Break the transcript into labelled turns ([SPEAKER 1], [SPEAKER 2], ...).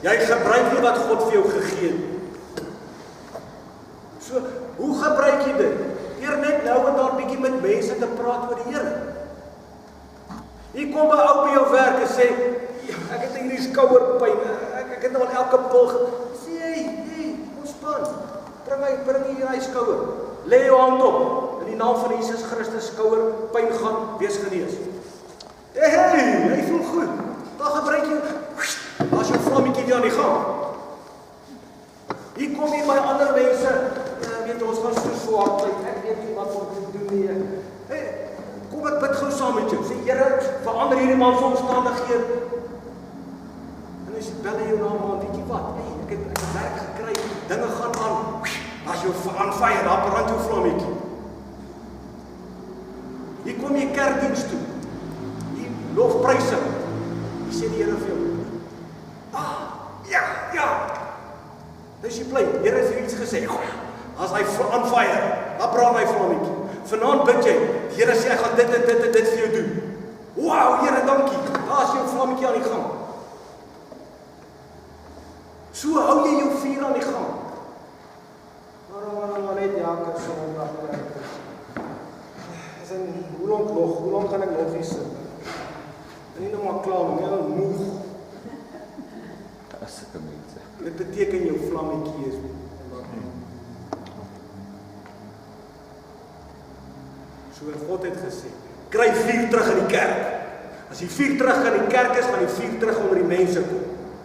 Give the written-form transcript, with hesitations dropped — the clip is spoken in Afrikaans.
[SPEAKER 1] Jy gebruik nie wat God vir jou gegee het. So, hoe gebruik jy dit? Eer net nou en daar bietjie met mense te praat oor die Here. Hier kom 'n ou by jou werk en sê, ek het hierdie skouerpyn, ek het nou al elke pil sê, hey, ontspan, bring hier hy skouer, lê jou hand op, in die naam van Jesus Christus, skouerpyn gaan, wees genees. Hey, hy voel goed, dan gebruik jy, as jou vlammetjie weer aan die gang. Hier kom jy by ander mense, weet ons gaan so swaar kry, ek weet nie wat ons doen nie. Hey, kom ek bid gou saam met jou, sê Here, verander hierdie man se omstandighede. En as jy bel in jou naam aan, weet jy wat? Hey, ek het werk gekry, dinge gaan aan. As jy aan fire, dan brand jou vlammetjie. Hier kom jy kerkdiens toe. Hier lofprysing. Hier sê die Here vir jou. Ja. Dis jy bly. Here het vir iets gesê. As hy on fire, dan brand hy vlammetjie. Vanaand bid jy, Here sê ek gaan dit en dit vir jou doen. Wow, Here, dankie. Daar is jou vlammetjie aan die gang. So hou jy jou vuur aan die gang. Maar net elke Sondag. Hoe lank kan ek nog hier sit? En nie nog maar klaar, maar nou moeg.
[SPEAKER 2] As ek mense.
[SPEAKER 1] Dit beteken jou vlammetjie is. So God het gesê, kry vuur terug in die kerk. As die vuur terug in die kerk is, gaan die vuur terug onder die mense kom.